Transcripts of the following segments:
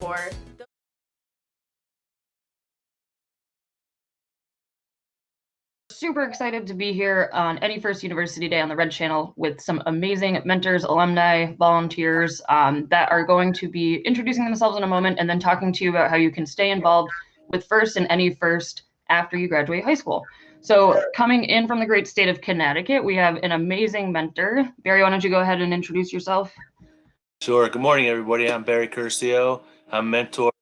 for. Super excited to be here on NEFIRST University Day on the Red Channel with some amazing mentors, alumni, volunteers that are going to be introducing themselves in a moment and then talking to you about how you can stay involved with FIRST and NEFIRST after you graduate high school. So coming in from the great state of Connecticut, we have an amazing mentor. Barry, why don't you go ahead and introduce yourself? Sure. Good morning, everybody. I'm Barry Curcio. I'm mentor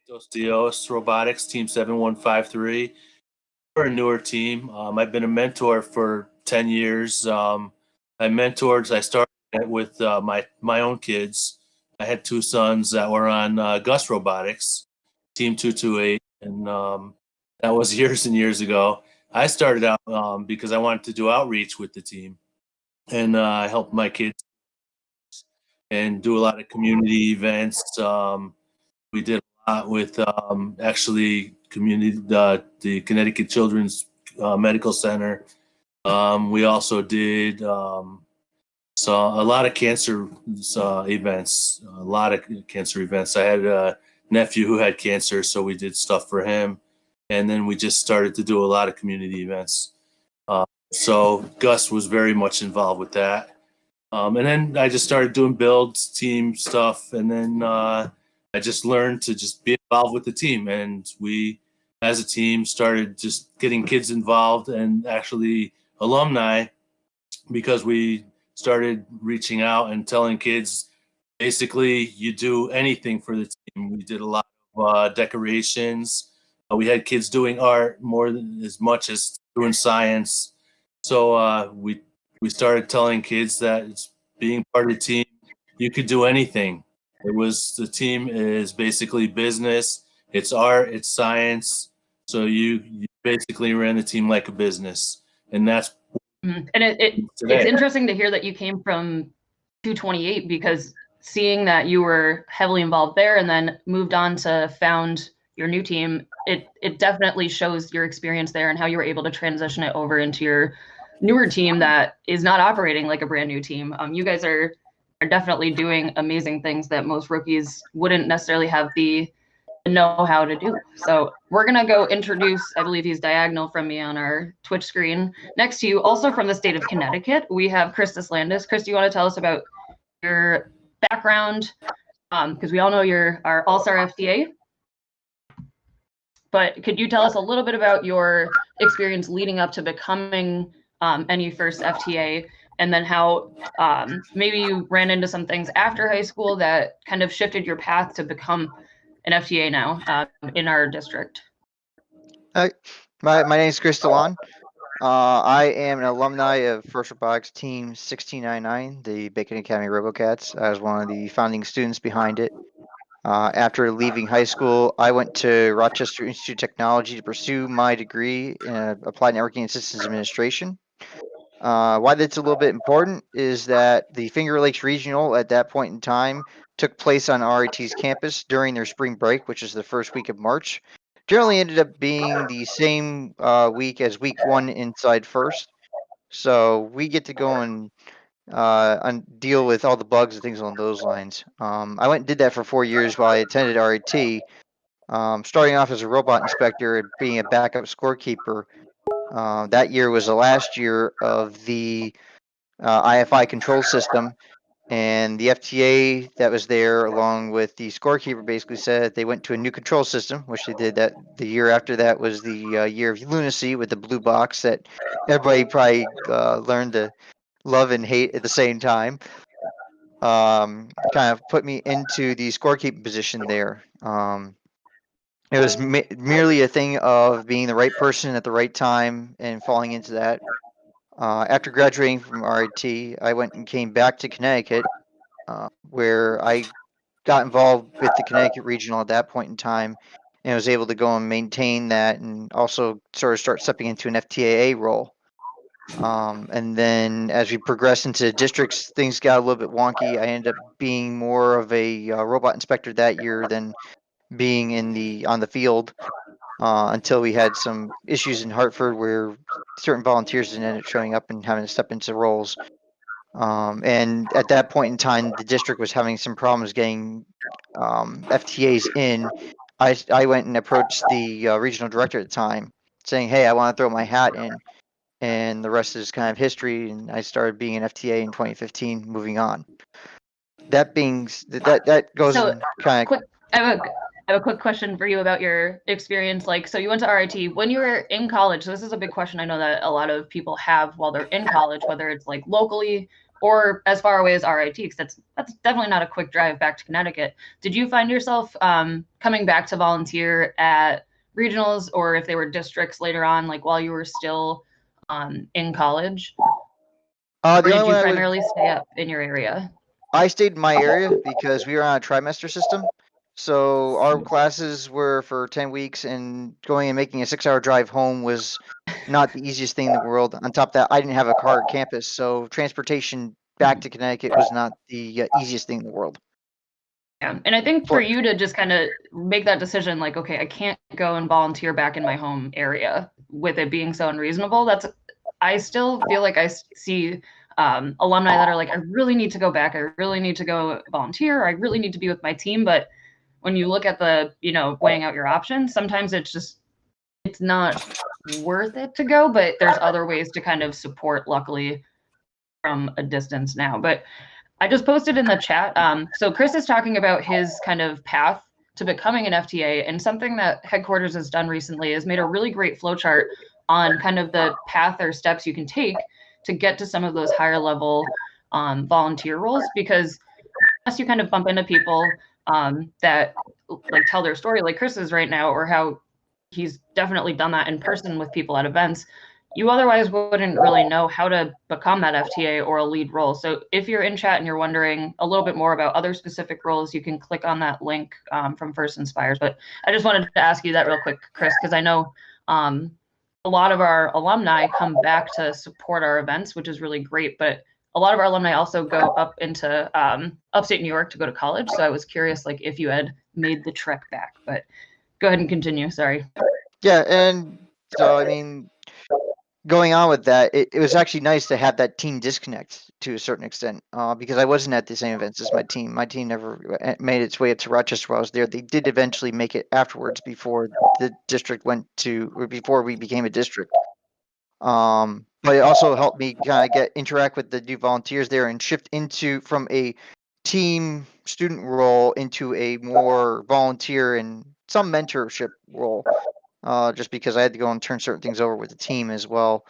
FIRST Robotics Team 7153. We're a newer team. I've been a mentor for 10 years. I started with my own kids. I had two sons that were on Gus Robotics, Team 228, and that was years and years ago. I started out because I wanted to do outreach with the team, and I helped my kids and do a lot of community events. We did a lot with actually the Connecticut Children's Medical Center. We also did a lot of cancer events. I had a nephew who had cancer, so we did stuff for him. And then we just started to do a lot of community events. So Gus was very much involved with that. And then I just started doing builds, team stuff, and then I just learned to just be involved with the team. And we, as a team, started just getting kids involved and actually alumni, because we started reaching out and telling kids, basically, you do anything for the team. We did a lot of decorations. We had kids doing art as much as doing science. So we started telling kids that it's being part of the team, you could do anything. The team is basically business. It's art, it's science. So you basically ran the team like a business, and that's. And it's interesting to hear that you came from 228, because seeing that you were heavily involved there and then moved on to found your new team, it definitely shows your experience there and how you were able to transition it over into your newer team that is not operating like a brand new team. You guys are definitely doing amazing things that most rookies wouldn't necessarily have the know-how to do. So we're gonna go introduce, I believe he's diagonal from me on our Twitch screen. Next to you, also from the state of Connecticut, we have Christus Landis. Chris, do you want to tell us about your background? Because we all know you're our All-Star FTA. But could you tell us a little bit about your experience leading up to becoming NEFIRST FTA, and then how maybe you ran into some things after high school that kind of shifted your path to become an FTA now in our district? Hi, my name is Chris Delon. I am an alumni of FIRST Robotics Team 1699, the Bacon Academy RoboCats. I was one of the founding students behind it. After leaving high school, I went to Rochester Institute of Technology to pursue my degree in Applied Networking and Systems Administration. Why that's a little bit important is that the Finger Lakes Regional at that point in time took place on RIT's campus during their spring break, which is the first week of March. Generally ended up being the same week as week one inside FIRST. So we get to go and deal with all the bugs and things along those lines. I went and did that for 4 years while I attended RIT, starting off as a robot inspector and being a backup scorekeeper. That year was the last year of the IFI control system, and the FTA that was there, along with the scorekeeper, basically said they went to a new control system, which they did. That the year after that was the year of lunacy with the blue box that everybody probably learned to love and hate at the same time. Kind of put me into the scorekeeping position there. It was merely a thing of being the right person at the right time and falling into that. After graduating from RIT, I went and came back to Connecticut, where I got involved with the Connecticut Regional at that point in time, and was able to go and maintain that, and also sort of start stepping into an FTAA role. And then as we progressed into districts, things got a little bit wonky. I ended up being more of a robot inspector that year than being on the field, until we had some issues in Hartford where certain volunteers didn't end up showing up and having to step into roles. And at that point in time, the district was having some problems getting FTAs in. I went and approached the regional director at the time, saying, "Hey, I want to throw my hat in," and the rest is kind of history. And I started being an FTA in 2015. Moving on. That being that goes So, in kind of quick, I have a quick question for you about your experience. Like, so you went to RIT when you were in college. So this is a big question I know that a lot of people have while they're in college, whether it's like locally or as far away as RIT, because that's definitely not a quick drive back to Connecticut. Did you find yourself coming back to volunteer at regionals, or if they were districts later on, like while you were still in college? Or the did only you one primarily stay up in your area? I stayed in my area because we were on a trimester system. So our classes were for 10 weeks, and going and making a 6-hour drive home was not the easiest thing in the world. On top of that, I didn't have a car at campus, so transportation back to Connecticut was not the easiest thing in the world. Yeah, and I think for But you to just kind of make that decision, like, okay, I can't go and volunteer back in my home area with it being so unreasonable. I still feel like I see alumni that are like, I really need to go back. I really need to go volunteer. I really need to be with my team. But when you look at the, weighing out your options, sometimes it's not worth it to go. But there's other ways to kind of support, luckily, from a distance now. But I just posted in the chat. So Chris is talking about his kind of path to becoming an FTA, and something that headquarters has done recently is made a really great flowchart on kind of the path or steps you can take to get to some of those higher level volunteer roles. Because unless you kind of bump into people that like tell their story, like Chris is right now, or how he's definitely done that in person with people at events, you otherwise wouldn't really know how to become that FTA or a lead role. So if you're in chat and you're wondering a little bit more about other specific roles, you can click on that link from First Inspires. But I just wanted to ask you that real quick, Chris, because I know a lot of our alumni come back to support our events, which is really great. But a lot of our alumni also go up into upstate New York to go to college. So I was curious, like, if you had made the trek back. But go ahead and continue. Sorry. yeah, and so I mean, going on with that, it was actually nice to have that team disconnect to a certain extent, because I wasn't at the same events as my team. My team never made its way up to Rochester while I was there. They did eventually make it afterwards before the district or before we became a district. But it also helped me kind of interact with the new volunteers there and shift from a team student role into a more volunteer and some mentorship role. Just because I had to go and turn certain things over with the team as well.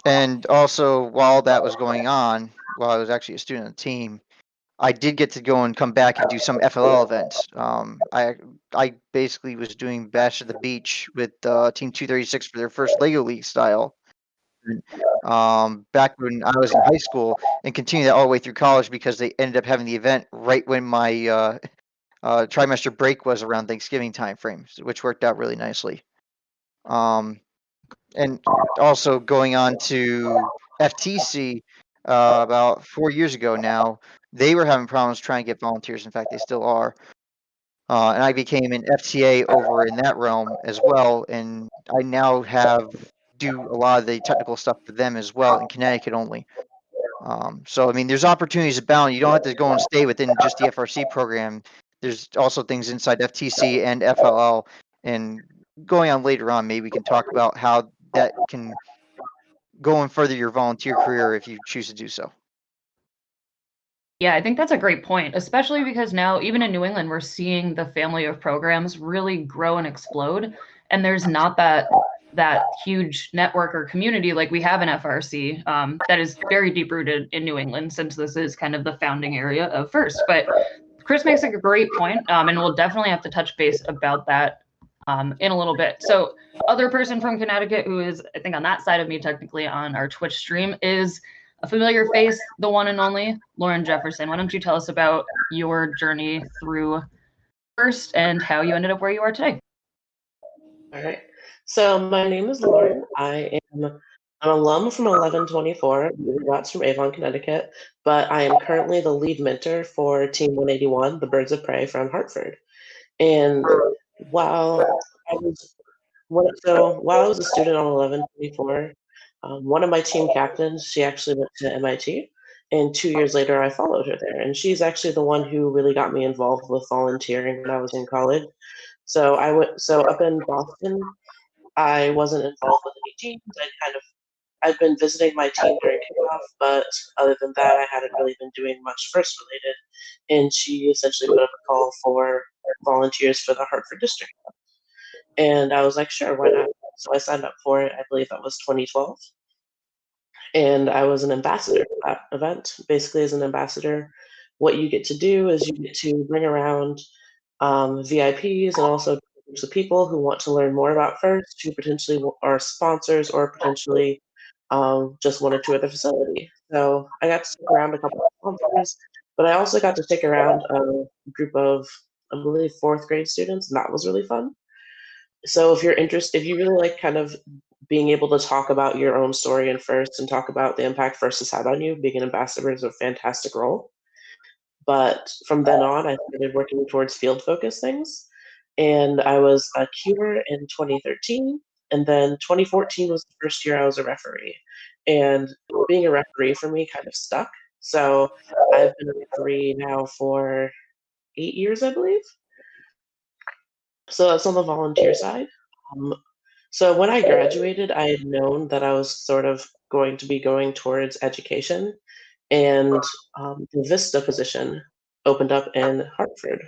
And also, while that was going on, while I was actually a student on the team, I did get to go and come back and do some FLL events. I basically was doing Bash at the Beach with Team 236 for their first Lego League style. Back when I was in high school, and continued that all the way through college because they ended up having the event right when my trimester break was around Thanksgiving time frames, which worked out really nicely. And also going on to FTC about 4 years ago now, they were having problems trying to get volunteers. In fact, they still are. And I became an FTA over in that realm as well, and I now do a lot of the technical stuff for them as well in Connecticut only. So I mean, there's opportunities abound. You don't have to go and stay within just the FRC program. There's also things inside FTC and FLL. And going on later on, maybe we can talk about how that can go and further your volunteer career if you choose to do so. Yeah, I think that's a great point, especially because now, even in New England, we're seeing the family of programs really grow and explode. And there's not that huge network or community like we have in FRC that is very deep rooted in New England, since this is kind of the founding area of FIRST. But Chris makes a great point, and we'll definitely have to touch base about that in a little bit. So, other person from Connecticut who is, I think, on that side of me, technically on our Twitch stream, is a familiar face, the one and only Lauren Jefferson. Why don't you tell us about your journey through FIRST and how you ended up where you are today? All right. So my name is Lauren. I am an alum from 1124, that's from Avon, Connecticut, but I am currently the lead mentor for Team 181, the Birds of Prey from Hartford. And while I was a student on 1124, One of my team captains, she actually went to MIT, and 2 years later, I followed her there. And she's actually the one who really got me involved with volunteering when I was in college. So up in Boston, I wasn't involved with any teams. I'd been visiting my team during kickoff, but other than that, I hadn't really been doing much FIRST related. And she essentially put up a call for volunteers for the Hartford district. And I was like, sure, why not? So I signed up for it. I believe that was 2012. And I was an ambassador for that event. Basically, as an ambassador, what you get to do is you get to bring around VIPs and also groups of people who want to learn more about FIRST, who potentially are sponsors or potentially just one or two at the facility. So I got to stick around a couple of sponsors, but I also got to stick around a group of, I believe, 4th grade students, and that was really fun. So if you're interested, if you really like kind of being able to talk about your own story in FIRST and talk about the impact FIRST has had on you, being an ambassador is a fantastic role. But from then on, I started working towards field-focused things, and I was a Q-er in 2013, and then 2014 was the first year I was a referee. And being a referee for me kind of stuck. So I've been a referee now for 8 years, I believe. So that's on the volunteer side. So when I graduated, I had known that I was sort of going to be going towards education, and the VISTA position opened up in Hartford.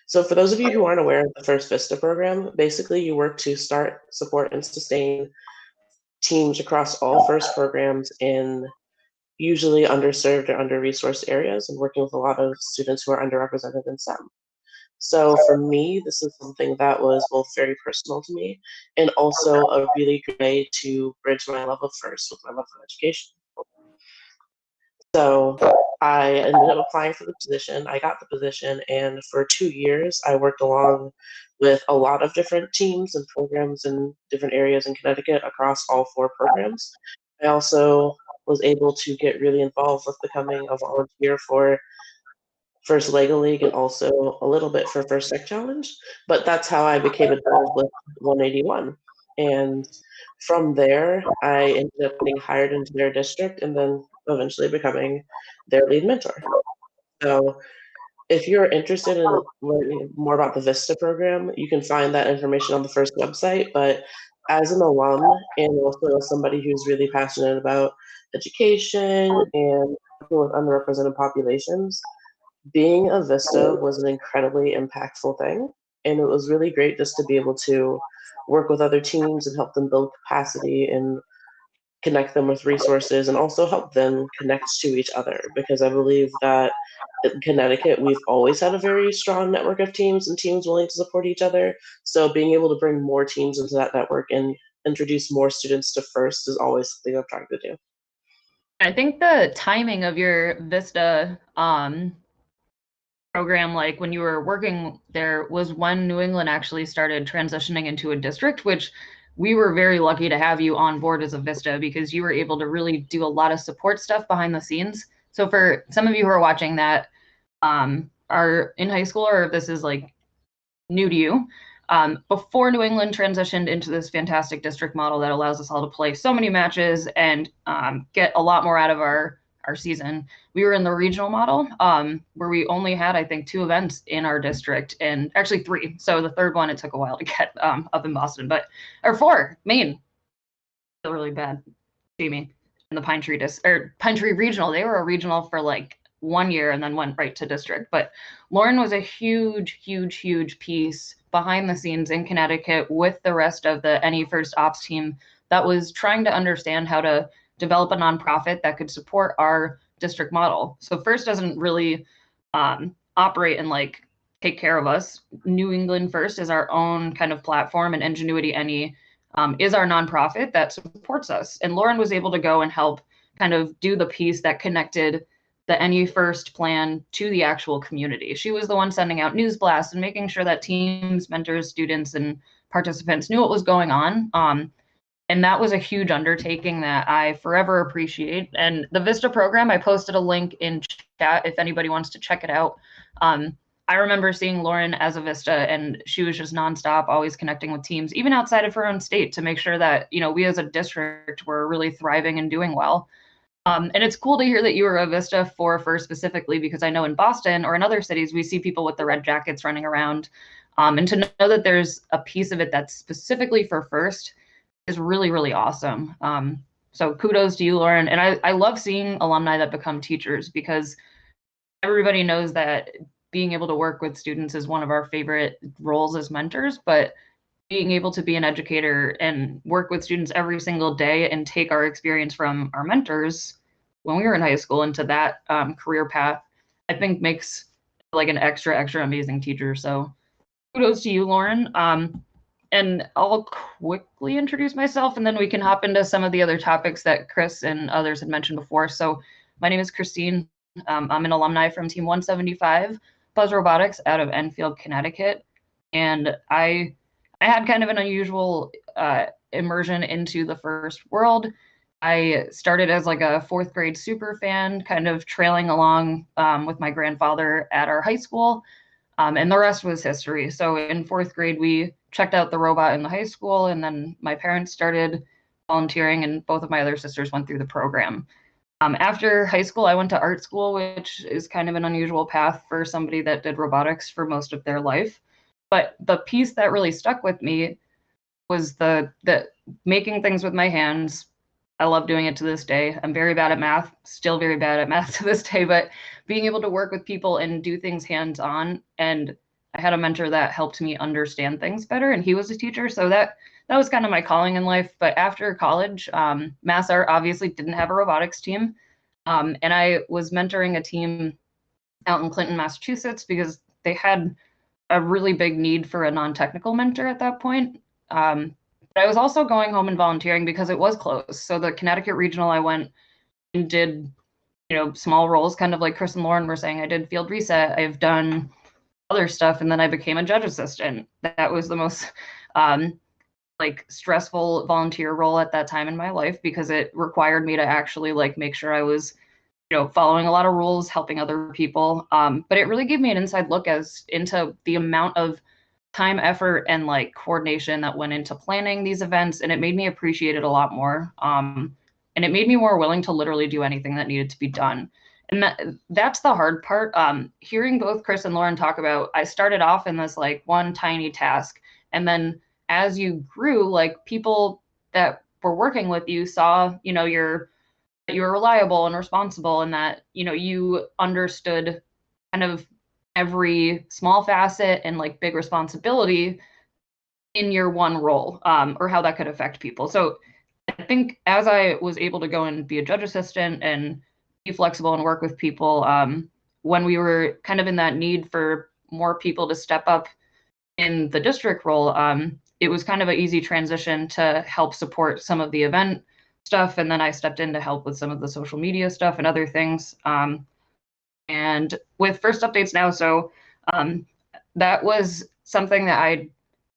So for those of you who aren't aware of the FIRST VISTA program, basically you work to start, support, and sustain teams across all FIRST programs in usually underserved or under-resourced areas, and working with a lot of students who are underrepresented in STEM. So for me, this is something that was both very personal to me and also a really good way to bridge my love of FIRST with my love of education. So I ended up applying for the position. I got the position, and for 2 years, I worked along with a lot of different teams and programs in different areas in Connecticut across all 4 programs. I also was able to get really involved with becoming a volunteer for FIRST Lego League and also a little bit for FIRST Tech Challenge, but that's how I became involved with 181. And from there, I ended up getting hired into their district and then eventually becoming their lead mentor. So if you're interested in learning more about the VISTA program, you can find that information on the FIRST website. But as an alum and also as somebody who's really passionate about education and working with underrepresented populations, being a VISTA was an incredibly impactful thing. And it was really great just to be able to work with other teams and help them build capacity and connect them with resources and also help them connect to each other. Because I believe that in Connecticut, we've always had a very strong network of teams and teams willing to support each other. So being able to bring more teams into that network and introduce more students to FIRST is always something I'm trying to do. I think the timing of your VISTA program, like when you were working there, was when New England actually started transitioning into a district, which we were very lucky to have you on board as a VISTA because you were able to really do a lot of support stuff behind the scenes. So for some of you who are watching that are in high school, or if this is like new to you, before New England transitioned into this fantastic district model that allows us all to play so many matches and get a lot more out of our season, we were in the regional model where we only had, I think, 2 events in our district, and actually 3. So the third one, it took a while to get up in Boston, or 4, Maine. Still really bad. See me in the Pine Tree Regional. They were a regional for like 1 year and then went right to district. But Lauren was a huge, huge, huge piece behind the scenes in Connecticut with the rest of the NEFIRST ops team that was trying to understand how to develop a nonprofit that could support our district model. So FIRST doesn't really operate and like take care of us. New England FIRST is our own kind of platform, and Ingenuity NE is our nonprofit that supports us. And Lauren was able to go and help kind of do the piece that connected the NEFIRST plan to the actual community. She was the one sending out news blasts and making sure that teams, mentors, students, and participants knew what was going on. And that was a huge undertaking that I forever appreciate. And the VISTA program, I posted a link in chat if anybody wants to check it out. I remember seeing Lauren as a Vista, and she was just nonstop, always connecting with teams, even outside of her own state, to make sure that, you know, we as a district were really thriving and doing well. And it's cool to hear that you were a Vista for FIRST specifically, because I know in Boston or in other cities, we see people with the red jackets running around. And to know that there's a piece of it that's specifically for FIRST is really, really awesome. So kudos to you, Lauren. And I love seeing alumni that become teachers, because everybody knows that being able to work with students is one of our favorite roles as mentors, but being able to be an educator and work with students every single day and take our experience from our mentors when we were in high school into that career path, I think makes like an extra amazing teacher. So kudos to you, Lauren. And I'll quickly introduce myself, and then we can hop into some of the other topics that Chris and others had mentioned before. So my name is Christine. I'm an alumni from Team 175, FIRST Robotics, out of Enfield, Connecticut. And I had kind of an unusual immersion into the FIRST world. I started as like a 4th grade super fan, kind of trailing along with my grandfather at our high school. And the rest was history. So in 4th grade, we checked out the robot in the high school, and then my parents started volunteering, and both of my other sisters went through the program. After high school, I went to art school, which is kind of an unusual path for somebody that did robotics for most of their life. But the piece that really stuck with me was the making things with my hands. I love doing it to this day. I'm very bad at math, still very bad at math to this day, but being able to work with people and do things hands-on. And I had a mentor that helped me understand things better, and he was a teacher. So that was kind of my calling in life. But after college, Mass Art obviously didn't have a robotics team. And I was mentoring a team out in Clinton, Massachusetts, because they had a really big need for a non-technical mentor at that point. But I was also going home and volunteering because it was close. So the Connecticut Regional, I went and did, you know, small roles, kind of like Chris and Lauren were saying. I did field reset. I've done other stuff, and then I became a judge assistant. That was the most like stressful volunteer role at that time in my life, because it required me to actually like make sure I was, you know, following a lot of rules, helping other people. But it really gave me an inside look into the amount of time, effort, and like coordination that went into planning these events, and it made me appreciate it a lot more. And it made me more willing to literally do anything that needed to be done. And that's the hard part. Hearing both Chris and Lauren talk about, I started off in this like one tiny task, and then as you grew, like people that were working with you saw, you know, you're reliable and responsible, and that, you know, you understood kind of every small facet and like big responsibility in your one role, or how that could affect people. So I think as I was able to go and be a judge assistant and be flexible and work with people, when we were kind of in that need for more people to step up in the district role, it was kind of an easy transition to help support some of the event stuff. And then I stepped in to help with some of the social media stuff and other things. And with FIRST Updates Now, so that was something that I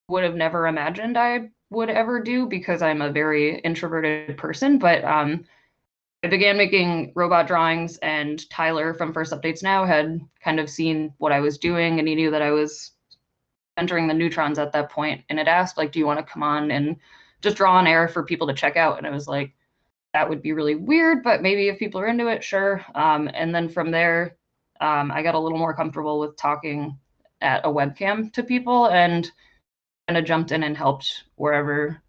would have never imagined I would ever do, because I'm a very introverted person. But I began making robot drawings, and Tyler from FIRST Updates Now had kind of seen what I was doing, and he knew that I was entering the neutrons at that point, and it asked, like, do you want to come on and just draw an error for people to check out? And I was like, that would be really weird, but maybe if people are into it, sure. And then from there, I got a little more comfortable with talking at a webcam to people, and kind of jumped in and helped wherever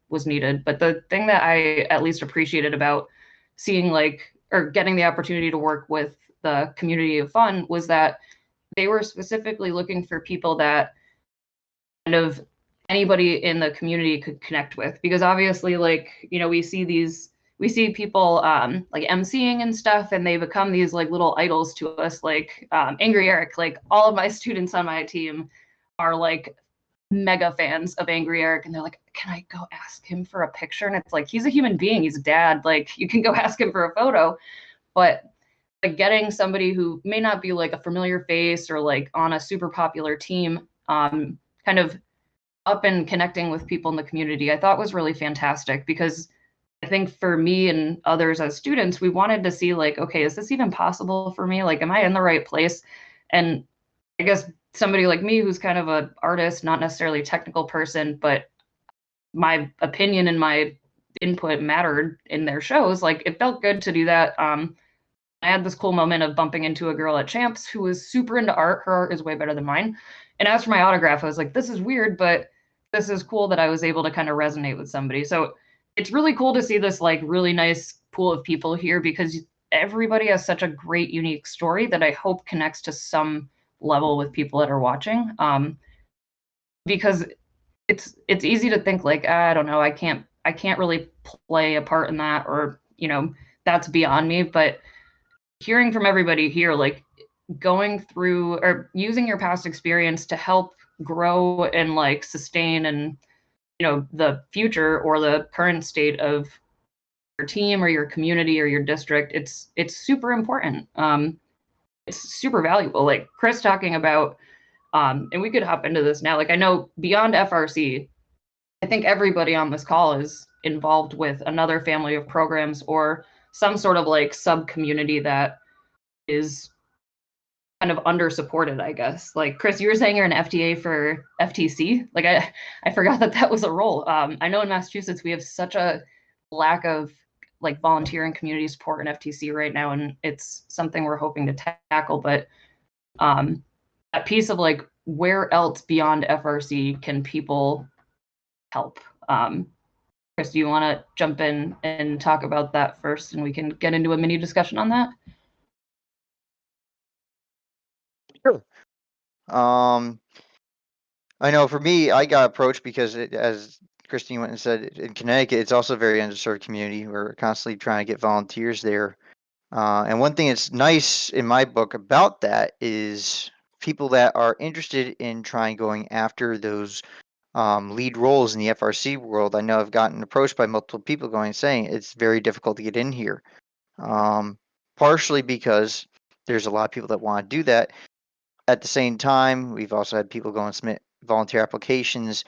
was needed. But the thing that I at least appreciated about seeing like, or getting the opportunity to work with the community of fun, was that they were specifically looking for people that kind of anybody in the community could connect with. Because obviously, like, you know, we see people like emceeing and stuff, and they become these like little idols to us, like Angry Eric. Like all of my students on my team are like mega fans of Angry Eric, and they're like, can I go ask him for a picture? And it's like, he's a human being, he's a dad, like you can go ask him for a photo. But like getting somebody who may not be like a familiar face or like on a super popular team, kind of up and connecting with people in the community, I thought was really fantastic. Because I think for me and others as students, we wanted to see like, okay, is this even possible for me? Like, am I in the right place? And I guess somebody like me who's kind of an artist, not necessarily a technical person, but my opinion and my input mattered in their shows. Like it felt good to do that. I had this cool moment of bumping into a girl at Champs who was super into art. Her art is way better than mine. And as for my autograph, I was like, this is weird, but this is cool that I was able to kind of resonate with somebody. So it's really cool to see this like really nice pool of people here because everybody has such a great, unique story that I hope connects to some level with people that are watching. Because it's easy to think like, I don't know, I can't really play a part in that, or that's beyond me. But hearing from everybody here, like going through or using your past experience to help grow and like sustain and the future or the current state of your team or your community or your district, it's super important. It's super valuable. Like Chris talking about, and we could hop into this now. Like I know beyond FRC, I think everybody on this call is involved with another family of programs or some sort of like sub community that is kind of under supported, I guess. Like Chris, you were saying you're an FTA for FTC. Like I forgot that was a role. I know in Massachusetts we have such a lack of like volunteer and community support in FTC right now, and it's something we're hoping to tackle. But that piece of like where else beyond FRC can people help? Chris, do you want to jump in and talk about that first, and we can get into a mini discussion on that? Sure. I know for me, I got approached because as Christine went and said, in Connecticut, it's also a very underserved community. We're constantly trying to get volunteers there. And one thing that's nice in my book about that is people that are interested in trying going after those lead roles in the FRC world. I know I've gotten approached by multiple people saying it's very difficult to get in here. Partially because there's a lot of people that want to do that. At the same time, we've also had people go and submit volunteer applications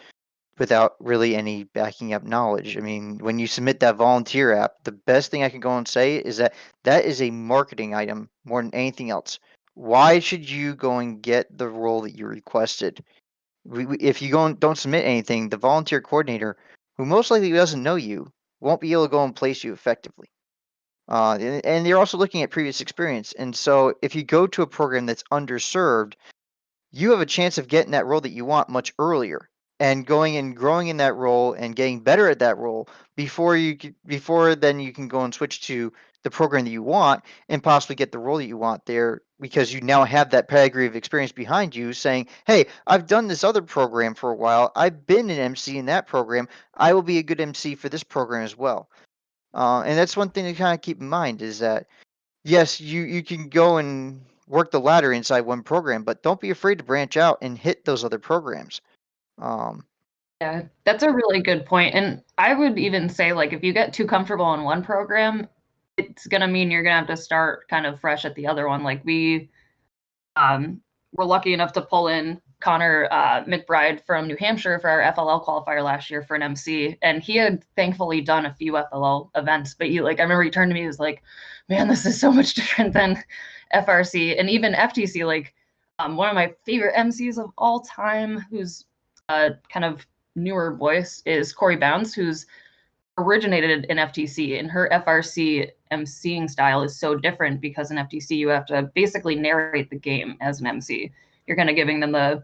without really any backing up knowledge. I mean, when you submit that volunteer app, the best thing I can go and say is that that is a marketing item more than anything else. Why should you go and get the role that you requested? If you go and don't submit anything, the volunteer coordinator, who most likely doesn't know you, won't be able to go and place you effectively. And they're also looking at previous experience. And so if you go to a program that's underserved, you have a chance of getting that role that you want much earlier and going and growing in that role and getting better at that role before then you can go and switch to the program that you want and possibly get the role that you want there, because you now have that pedigree of experience behind you saying, hey, I've done this other program for a while, I've been an MC in that program, I will be a good MC for this program as well. And that's one thing to kind of keep in mind is that yes, you can go and work the ladder inside one program, but don't be afraid to branch out and hit those other programs. Yeah, that's a really good point. And I would even say, like, if you get too comfortable in one program, it's going to mean you're going to have to start kind of fresh at the other one. Like we were lucky enough to pull in Connor McBride from New Hampshire for our FLL qualifier last year for an MC. And he had thankfully done a few FLL events, but I remember he turned to me, he was like, man, this is so much different than FRC and even FTC. Like one of my favorite MCs of all time, who's kind of newer voice, is Corey Bounds, who's originated in FTC, and her FRC emceeing style is so different because in FTC you have to basically narrate the game as an MC. You're kind of giving them an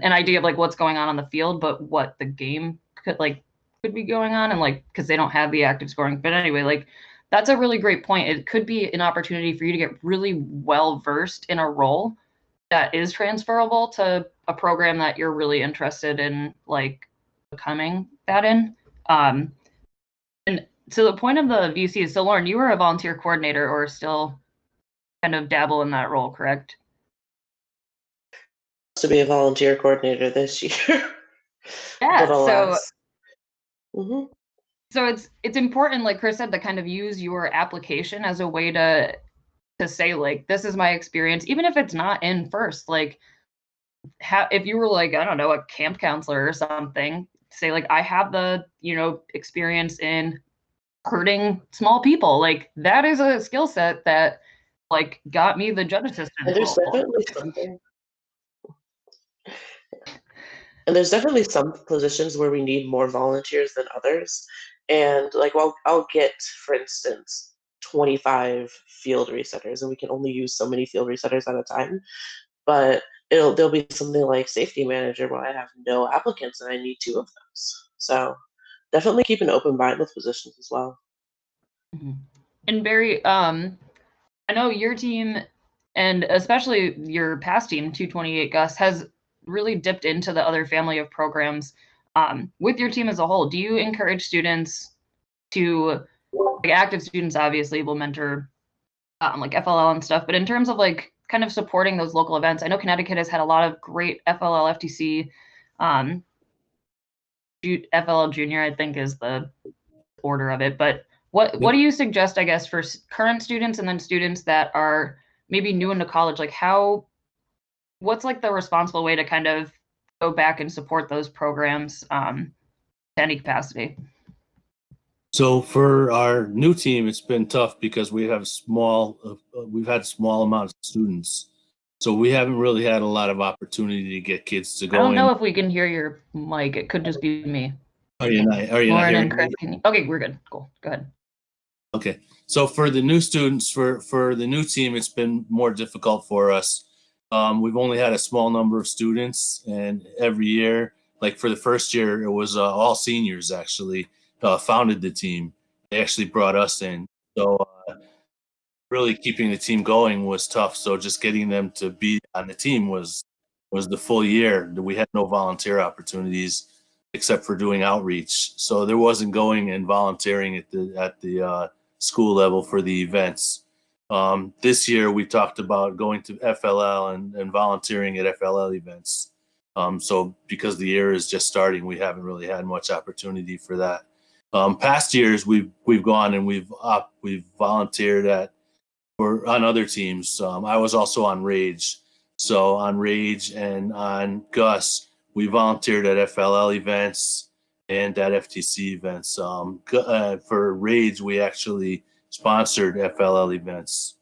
idea of like what's going on the field, but what the game could be going on, and like because they don't have the active scoring. But anyway, like that's a really great point. It could be an opportunity for you to get really well versed in a role that is transferable to a program that you're really interested in, like becoming that in. And to the point of the VCs, so Lauren, you were a volunteer coordinator or still kind of dabble in that role, correct? To be a volunteer coordinator this year. Yeah, so it's important, like Chris said, to kind of use your application as a way to say like, this is my experience, even if it's not in FIRST. Like if you were like, I don't know, a camp counselor or something, say like, I have the experience in hurting small people. Like that is a skill set that like got me the judge assistant. And there's definitely something. And there's definitely some positions where we need more volunteers than others. And like, well, I'll get, for instance, 25 field resetters, and we can only use so many field resetters at a time. But there'll be something like safety manager where I have no applicants and I need 2 of those. So definitely keep an open mind with positions as well. And Barry, I know your team, and especially your past team, 228 Gus, has really dipped into the other family of programs. With your team as a whole, do you encourage students to, like active students obviously will mentor like FLL and stuff, but in terms of like kind of supporting those local events, I know Connecticut has had a lot of great FLL, FTC, FLL Junior, I think is the order of it. But what do you suggest, I guess, for current students and then students that are maybe new into college? Like what's like the responsible way to kind of go back and support those programs to any capacity? So for our new team, it's been tough because we've had small amounts of students. So we haven't really had a lot of opportunity to get kids to go I don't in. know if we can hear your mic. It could just be me. Are you not Lauren hearing and Chris, me? okay, we're good. Cool. Go ahead. Okay. So for the new students, for the new team, it's been more difficult for us. We've only had a small number of students, and every year, like for the first year, it was all seniors actually founded the team. They actually brought us in. So really keeping the team going was tough. So just getting them to be on the team was the full year. We had no volunteer opportunities except for doing outreach. So there wasn't going and volunteering at the school level for the events. This year we talked about going to FLL and volunteering at FLL events. So because the year is just starting, we haven't really had much opportunity for that. Past years we've gone and we've volunteered on other teams. I was also on Rage. So on Rage and on Gus, we volunteered at FLL events and at FTC events. For Rage, we actually sponsored FLL events.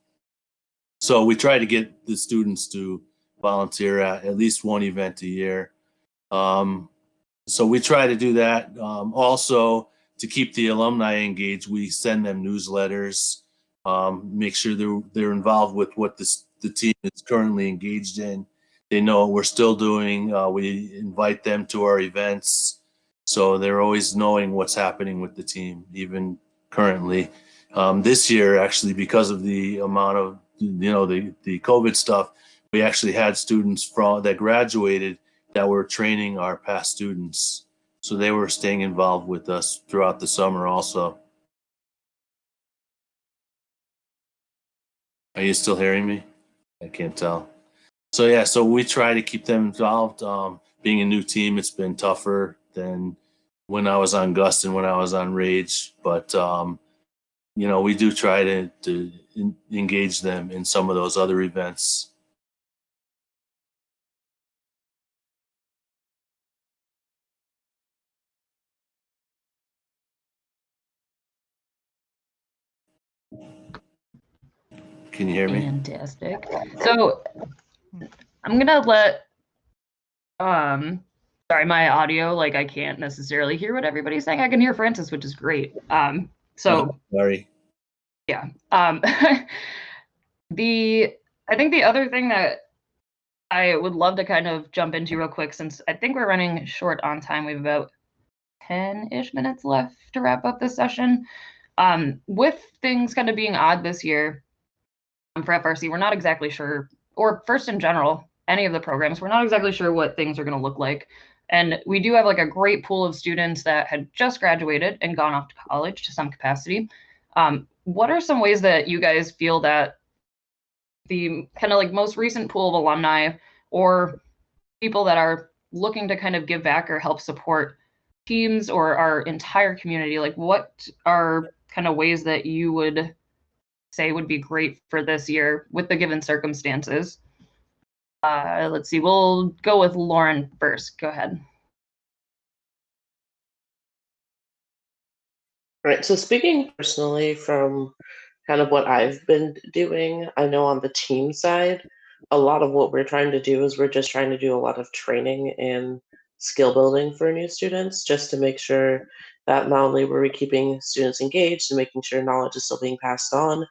So we try to get the students to volunteer at least one event a year. So we try to do that. Also, to keep the alumni engaged, we send them newsletters, make sure they're involved with what the team is currently engaged in. They know what we're still doing. We invite them to our events, so they're always knowing what's happening with the team, even currently. This year, actually, because of the amount of the COVID stuff, we actually had students that graduated that were training our past students. So they were staying involved with us throughout the summer also. Are you still hearing me? I can't tell. So yeah, so we try to keep them involved. Being a new team, it's been tougher than when I was on Gus and when I was on Rage. But we do try to engage them in some of those other events. Can you hear me? Fantastic. So I'm gonna let sorry, my audio, like I can't necessarily hear what everybody's saying. I can hear Francis, which is great. So Sorry. yeah. I think the other thing that I would love to kind of jump into real quick, since I think we're running short on time. We have about 10-ish minutes left to wrap up this session. With things kind of being odd this year for FRC, we're not exactly sure, or FIRST in general, any of the programs, we're not exactly sure what things are going to look like. And we do have like a great pool of students that had just graduated and gone off to college to some capacity. What are some ways that you guys feel that the kind of like most recent pool of alumni or people that are looking to kind of give back or help support teams or our entire community, like what are kind of ways that you would say would be great for this year with the given circumstances? Let's see, we'll go with Lauren first. Go ahead. Right. So speaking personally from kind of what I've been doing, I know on the team side, a lot of what we're trying to do is we're just trying to do a lot of training and skill building for new students just to make sure that not only were we keeping students engaged and making sure knowledge is still being passed on,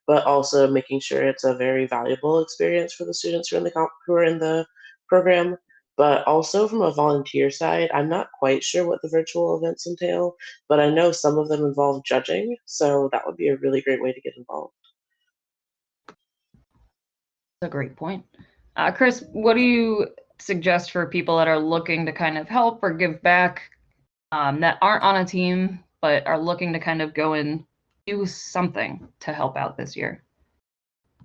but also making sure it's a very valuable experience for the students who are in who are in the program. But also from a volunteer side, I'm not quite sure what the virtual events entail, but I know some of them involve judging, so that would be a really great way to get involved. That's a great point. Chris, what do you suggest for people that are looking to kind of help or give back that aren't on a team but are looking to kind of go and do something to help out this year?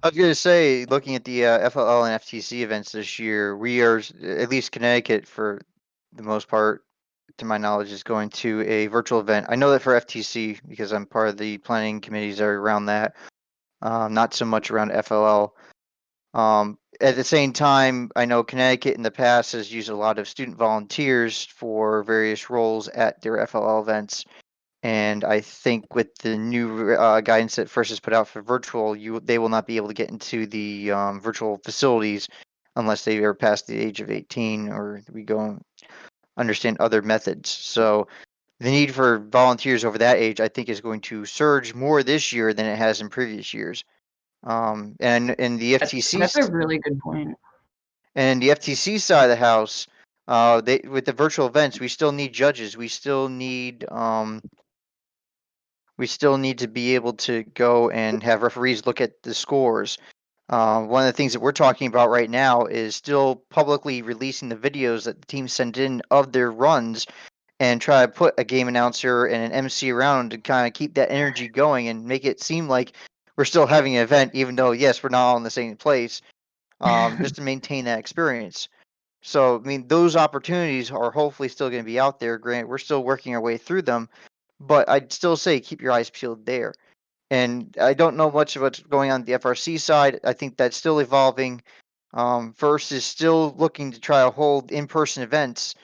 I was going to say, looking at the FLL and FTC events this year, we are, at least Connecticut for the most part, to my knowledge, is going to a virtual event. I know that for FTC, because I'm part of the planning committees that are around that, not so much around FLL. At the same time, I know Connecticut in the past has used a lot of student volunteers for various roles at their FLL events. And I think with the new guidance that FIRST has put out for virtual, they will not be able to get into the virtual facilities unless they are past the age of 18 or we go and understand other methods. So the need for volunteers over that age, I think, is going to surge more this year than it has in previous years. And in the FTC, That's a really good point. and the FTC side of the house, with the virtual events, we still need judges. We still need to be able to go and have referees look at the scores. One of the things that we're talking about right now is still publicly releasing the videos that the teams send in of their runs and try to put a game announcer and an MC around to kind of keep that energy going and make it seem like we're still having an event, even though, yes, we're not all in the same place, just to maintain that experience. So, I mean, those opportunities are hopefully still going to be out there. Grant, we're still working our way through them, but I'd still say keep your eyes peeled there. And I don't know much of what's going on the FRC side. I think that's still evolving. FIRST is still looking to try to hold in-person events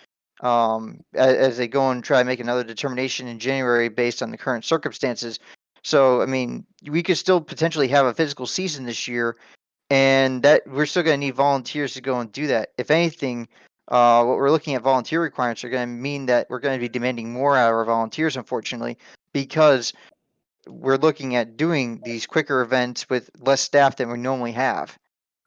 as they go and try to make another determination in January based on the current circumstances. So, I mean, we could still potentially have a physical season this year, and that we're still going to need volunteers to go and do that. If anything, what we're looking at volunteer requirements are going to mean that we're going to be demanding more out of our volunteers, unfortunately, because we're looking at doing these quicker events with less staff than we normally have.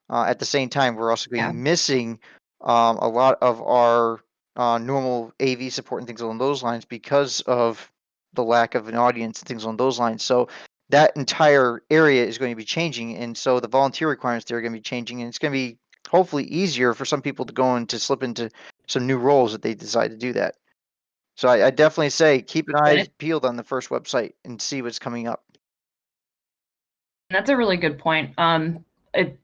At the same time, we're also going to be missing a lot of our normal AV support and things along those lines because of the lack of an audience and things along those lines. So that entire area is going to be changing, and so the volunteer requirements there are going to be changing, and it's going to be hopefully easier for some people to go and to slip into some new roles if they decide to do that. So I definitely say keep an eye peeled on the FIRST website and see what's coming up. That's a really good point. It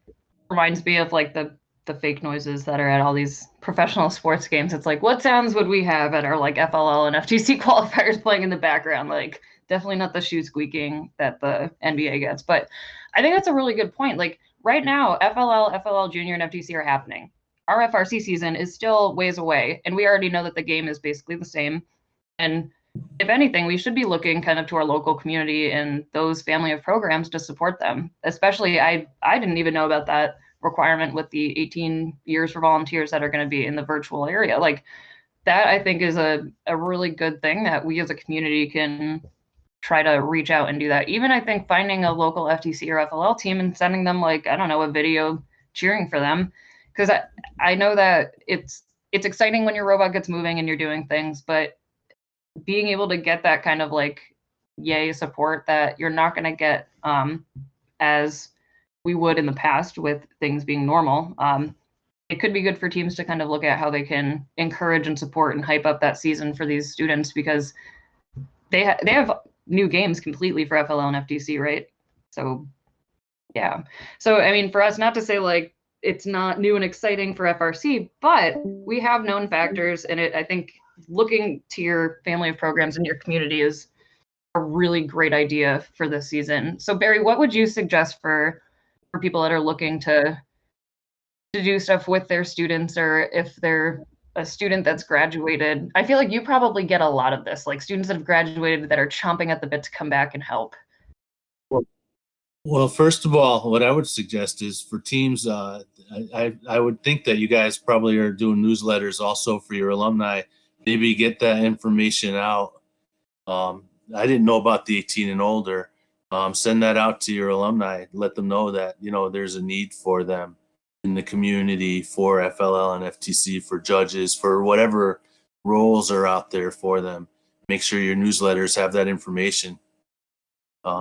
reminds me of like the fake noises that are at all these professional sports games. It's like, what sounds would we have at our like FLL and FTC qualifiers playing in the background? Like, definitely not the shoe squeaking that the NBA gets. But I think that's a really good point. Like right now, FLL, FLL Junior, and FTC are happening. Our FRC season is still ways away, and we already know that the game is basically the same. And if anything, we should be looking kind of to our local community and those family of programs to support them. Especially, I didn't even know about that requirement with the 18 years for volunteers that are going to be in the virtual area. Like that, I think is a really good thing that we as a community can try to reach out and do that. Even I think finding a local FTC or FLL team and sending them like, I don't know, a video cheering for them. Because I know that it's exciting when your robot gets moving and you're doing things, but being able to get that kind of like yay support that you're not going to get as we would in the past with things being normal. It could be good for teams to kind of look at how they can encourage and support and hype up that season for these students because they have new games completely for FLL and FTC, right? So yeah. So I mean, for us, not to say like it's not new and exciting for FRC, but we have known factors, and I think looking to your family of programs in your community is a really great idea for this season. So Barry, what would you suggest for people that are looking to do stuff with their students, or if they're a student that's graduated? I feel like you probably get a lot of this, like students that have graduated that are chomping at the bit to come back and help. Well, first of all, what I would suggest is for teams, I would think that you guys probably are doing newsletters also for your alumni. Maybe get that information out. I didn't know about the 18 and older. Send that out to your alumni. Let them know that, you know, there's a need for them in the community for FLL and FTC, for judges, for whatever roles are out there for them. Make sure your newsletters have that information.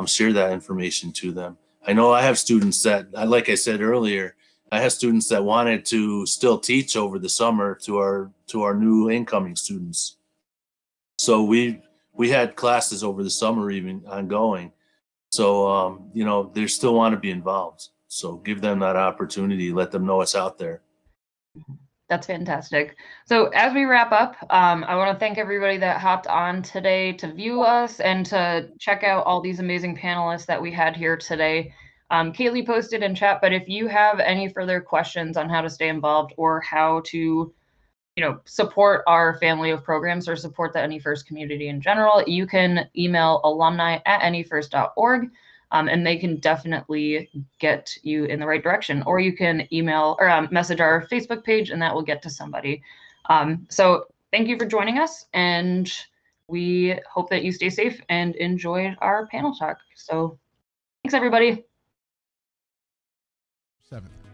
Share that information to them. I know I have students that, like I said earlier, I have students that wanted to still teach over the summer to our new incoming students. So we had classes over the summer even ongoing. So you know, they still want to be involved. So give them that opportunity. Let them know it's out there. That's fantastic. So as we wrap up, I want to thank everybody that hopped on today to view us and to check out all these amazing panelists that we had here today. Kaylee posted in chat, but if you have any further questions on how to stay involved or how to, you know, support our family of programs or support the NEFIRST community in general, you can email alumni@nefirst.org. And they can definitely get you in the right direction. Or you can email or message our Facebook page, and that will get to somebody. So thank you for joining us, and we hope that you stay safe and enjoyed our panel talk. So thanks, everybody. 7th.